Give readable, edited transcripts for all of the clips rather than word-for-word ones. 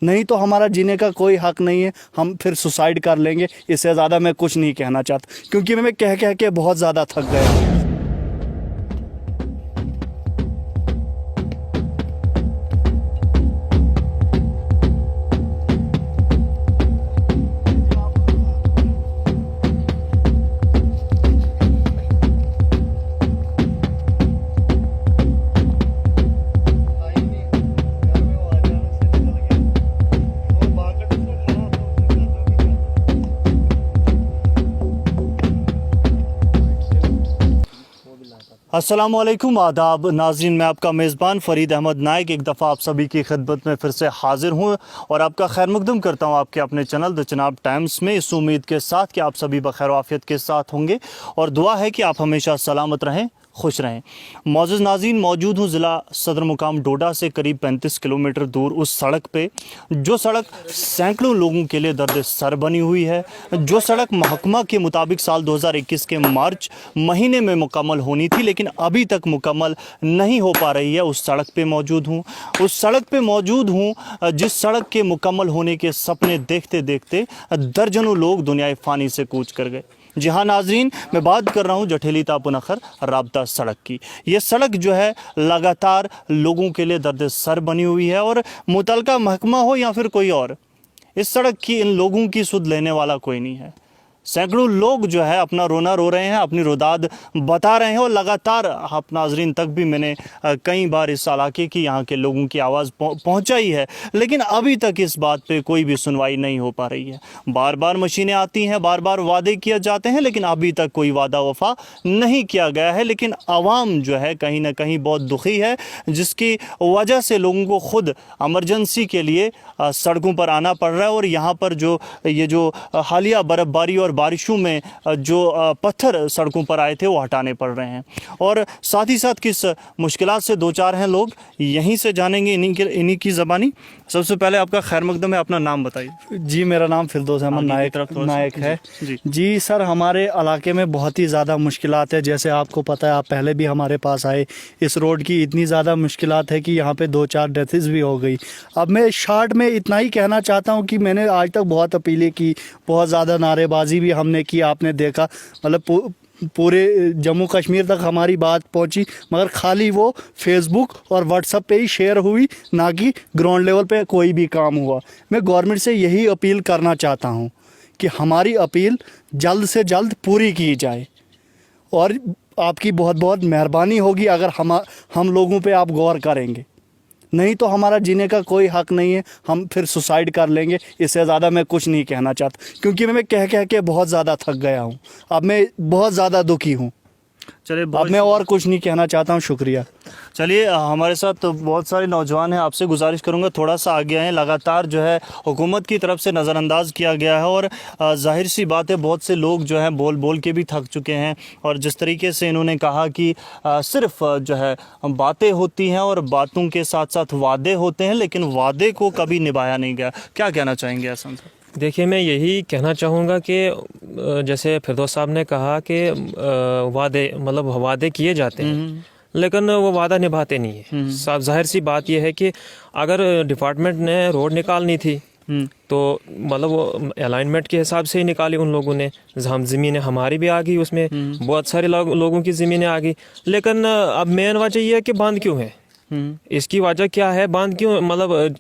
नहीं तो हमारा जीने का कोई हक नहीं है, हम फिर सुसाइड कर लेंगे। इससे ज़्यादा मैं कुछ नहीं कहना चाहता, क्योंकि मैं कह कह के बहुत ज़्यादा थक गया हूँ। अस्सलामुअलैकुम, आदाब नाज़रीन। मैं आपका मेज़बान फ़रीद अहमद नाइक एक दफ़ा आप सभी की खिदमत में फिर से हाज़िर हूँ और आपका खैर मकदम करता हूँ आपके अपने चैनल द चिनाब टाइम्स में, इस उम्मीद के साथ कि आप सभी बखैर आफियत के साथ होंगे और दुआ है कि आप हमेशा सलामत रहें, खुश रहें। मौजूद नाज़रीन, मौजूद हूँ ज़िला सदर मुकाम डोडा से करीब 35 किलोमीटर दूर उस सड़क पे, जो सड़क सैकड़ों लोगों के लिए दर्द सर बनी हुई है, जो सड़क महकमा के मुताबिक साल 2021 के मार्च महीने में मुकम्मल होनी थी लेकिन अभी तक मुकम्मल नहीं हो पा रही है। उस सड़क पे मौजूद हूँ, उस सड़क पे मौजूद हूँ जिस सड़क के मुकम्मल होने के सपने देखते देखते दर्जनों लोग दुनियाए फ़ानी से कूच कर गए। जी हाँ नाजरीन, मैं बात कर रहा हूँ जठेली तापुनखर राबता सड़क की। ये सड़क जो है लगातार लोगों के लिए दर्द सर बनी हुई है और मुतलका महकमा हो या फिर कोई और, इस सड़क की इन लोगों की सुध लेने वाला कोई नहीं है। सैकड़ों लोग जो है अपना रोना रो रहे हैं, अपनी रुदाद बता रहे हैं और लगातार आप नाजरीन तक भी मैंने कई बार इस इलाके की, यहाँ के लोगों की आवाज़ पहुँचाई है, लेकिन अभी तक इस बात पे कोई भी सुनवाई नहीं हो पा रही है। बार बार मशीनें आती हैं, बार बार वादे किए जाते हैं, लेकिन अभी तक कोई वादा वफा नहीं किया गया है। लेकिन आवाम जो है कहीं ना कहीं बहुत दुखी है, जिसकी वजह से लोगों को ख़ुद एमरजेंसी के लिए सड़कों पर आना पड़ रहा है और यहाँ पर जो हालिया बर्फ़बारी और बारिशों में जो पत्थर सड़कों पर आए थे वो हटाने पड़ रहे हैं। और साथ ही साथ किस मुश्किलात से दो चार हैं लोग, यहीं से जानेंगे इन्हीं की ज़बानी। सबसे पहले आपका खैर मकदम है, अपना नाम बताइए। जी, मेरा नाम फिरदौस अहमद नायक है। जी सर, हमारे इलाके में बहुत ही ज़्यादा मुश्किलात है। जैसे आपको पता है, आप पहले भी हमारे पास आए, इस रोड की इतनी ज़्यादा मुश्किलात है कि यहाँ पे 2-4 डेथ्स भी हो गई। अब मैं शॉर्ट में इतना ही कहना चाहता हूँ कि मैंने आज तक बहुत अपीलें की, बहुत ज़्यादा नारेबाजी भी हमने की, आपने देखा, मतलब पूरे जम्मू कश्मीर तक हमारी बात पहुंची, मगर खाली वो फेसबुक और व्हाट्सएप पे ही शेयर हुई, ना कि ग्राउंड लेवल पे कोई भी काम हुआ। मैं गवर्नमेंट से यही अपील करना चाहता हूं कि हमारी अपील जल्द से जल्द पूरी की जाए और आपकी बहुत बहुत मेहरबानी होगी अगर हम लोगों पे आप गौर करेंगे। नहीं तो हमारा जीने का कोई हक नहीं है, हम फिर सुसाइड कर लेंगे। इससे ज़्यादा मैं कुछ नहीं कहना चाहता, क्योंकि मैं कह कह के बहुत ज़्यादा थक गया हूँ। अब मैं बहुत ज़्यादा दुखी हूँ। चलिए, अब मैं और कुछ नहीं कहना चाहता हूँ। शुक्रिया। चलिए, हमारे साथ तो बहुत सारे नौजवान हैं, आपसे गुजारिश करूंगा थोड़ा सा आगे आएँ। लगातार जो है हुकूमत की तरफ से नज़रअंदाज किया गया है और जाहिर सी बात है बहुत से लोग जो हैं बोल बोल के भी थक चुके हैं। और जिस तरीके से इन्होंने कहा कि सिर्फ जो है बातें होती हैं और बातों के साथ साथ वादे होते हैं, लेकिन वादे को कभी निभाया नहीं गया। क्या कहना चाहेंगे एहसान साहब? देखिए, मैं यही कहना चाहूँगा कि जैसे फिरदौस साहब ने कहा कि वादे किए जाते हैं लेकिन वो वादा निभाते नहीं है। साफ जाहिर सी बात यह है कि अगर डिपार्टमेंट ने रोड निकालनी थी तो मतलब वो अलाइनमेंट के हिसाब से ही निकाली उन लोगों ने। हम ज़मीनें हमारी भी आ गई, उसमें बहुत सारे लोगों की ज़मीनें आ गई, लेकिन अब मेन वजह यह है कि बांध क्यों है, इसकी वजह क्या है, बांध क्यों, मतलब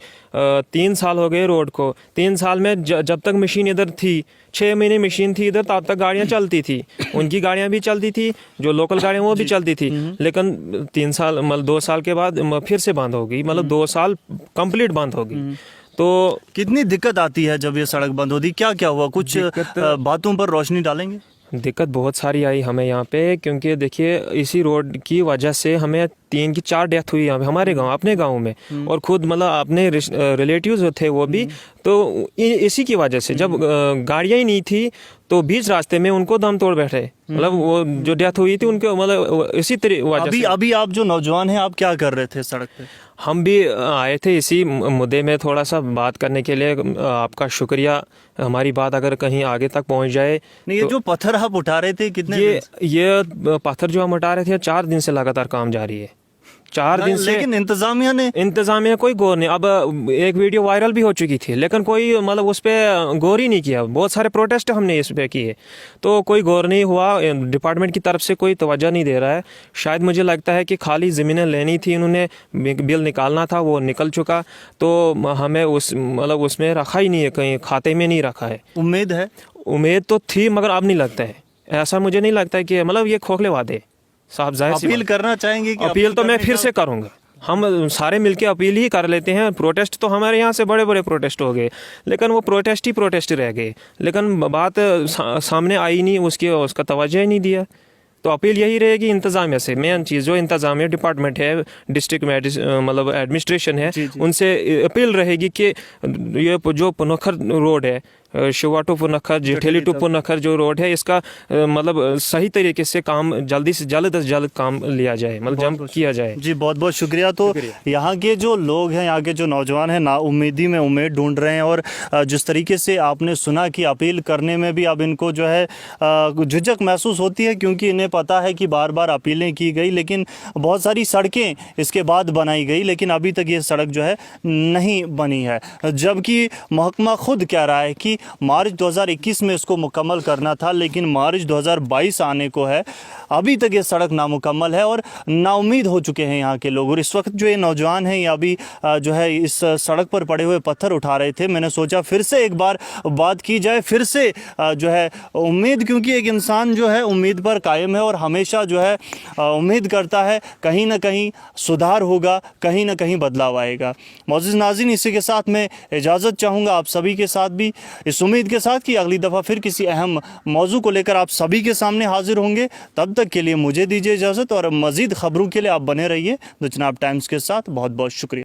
3 साल हो गए रोड को। 3 साल में जब तक मशीन इधर थी, 6 महीने मशीन थी इधर, तब तक गाड़ियां चलती थी, उनकी गाड़ियां भी चलती थी, जो लोकल गाड़ियां वो भी चलती थी। लेकिन 3 साल मतलब 2 साल के बाद फिर से बंद हो गई, मतलब 2 साल कंप्लीट बंद हो गई। तो कितनी दिक्कत आती है जब ये सड़क बंद होती? क्या क्या हुआ, कुछ बातों पर रोशनी डालेंगे? दिक्कत बहुत सारी आई हमें यहाँ पे, क्योंकि देखिए इसी रोड की वजह से हमें 3 की 4 डेथ हुई यहाँ पे हमारे गांव, अपने गांव में, और खुद मतलब अपने रिलेटिव्स जो थे वो भी। तो इसी की वजह से जब गाड़ियाँ ही नहीं थी तो बीच रास्ते में उनको दम तोड़ बैठे, मतलब वो जो डेथ हुई थी उनको, मतलब इसी वजह से। अभी आप जो नौजवान हैं, आप क्या कर रहे थे सड़क पे? हम भी आए थे इसी मुद्दे में थोड़ा सा बात करने के लिए। आपका शुक्रिया, हमारी बात अगर कहीं आगे तक पहुंच जाए। नहीं, ये जो पत्थर आप उठा रहे थे कितने ये पत्थर जो हम उठा रहे थे 4 दिन से लगातार काम जारी है। 4 दिन से लेकिन इंतजामिया कोई गौर नहीं। अब एक वीडियो वायरल भी हो चुकी थी, लेकिन कोई मतलब उस पर गौर ही नहीं किया। बहुत सारे प्रोटेस्ट हमने इस पे किए, तो कोई गौर नहीं हुआ। डिपार्टमेंट की तरफ से कोई तवज्जो नहीं दे रहा है। शायद मुझे लगता है कि खाली ज़मीनें लेनी थी, इन्होंने बिल निकालना था, वो निकल चुका, तो हमें उसमें रखा ही नहीं है, कहीं खाते में नहीं रखा है। उम्मीद तो थी, मगर अब नहीं लगता है। ऐसा मुझे नहीं लगता है कि मतलब ये खोखले वादे। साहब जाहिर सी अपील करना चाहेंगे कि अपील तो मैं फिर से करूंगा। हम सारे मिलके अपील ही कर लेते हैं। प्रोटेस्ट तो हमारे यहाँ से बड़े बड़े प्रोटेस्ट हो गए, लेकिन वो प्रोटेस्ट ही प्रोटेस्ट रह गए, लेकिन बात सामने आई नहीं, उसका तवज्जो ही नहीं दिया। तो अपील यही रहेगी इंतज़ामिया से, मेन चीज़ जो इंतज़ामिया डिपार्टमेंट है, डिस्ट्रिक्ट में मतलब एडमिनिस्ट्रेशन है, उनसे अपील रहेगी कि ये जो पुनखर रोड है, शिवा टू पुनखर, जेठेली टू पुनखर जो रोड है, इसका मतलब सही तरीके से काम जल्दी से जल्द काम लिया जाए, मतलब जम किया जाए। जी बहुत बहुत शुक्रिया। तो यहाँ के जो लोग हैं, यहाँ के जो नौजवान हैं, नाउम्मीदी में उम्मीद ढूंढ रहे हैं, और जिस तरीके से आपने सुना कि अपील करने में भी अब इनको जो है झिझक महसूस होती है, क्योंकि इन्हें पता है कि बार बार अपीलें की गई, लेकिन बहुत सारी सड़कें इसके बाद बनाई गई, लेकिन अभी तक ये सड़क जो है नहीं बनी है। जबकि महकमा खुद कह रहा है कि मार्च 2021 में इसको मुकम्मल करना था, लेकिन मार्च 2022 आने को है, अभी तक ये सड़क नामुकम्मल है और नाउम्मीद हो चुके हैं यहाँ के लोग। और इस वक्त जो ये नौजवान हैं, ये अभी जो है इस सड़क पर पड़े हुए पत्थर उठा रहे थे। मैंने सोचा फिर से एक बार बात की जाए, फिर से जो है उम्मीद, क्योंकि एक इंसान जो है उम्मीद पर कायम है और हमेशा जो है उम्मीद करता है कहीं ना कहीं सुधार होगा, कहीं ना कहीं बदलाव आएगा। मौजूद नाज़रीन, इसी के साथ मैं इजाज़त चाहूँगा आप सभी के साथ भी, इस उम्मीद के साथ कि अगली दफ़ा फिर किसी अहम मौजू को लेकर आप सभी के सामने हाजिर होंगे। तब तक के लिए मुझे दीजिए इजाज़त, और मज़ीद ख़बरों के लिए आप बने रहिए द चिनाब टाइम्स के साथ। बहुत बहुत शुक्रिया।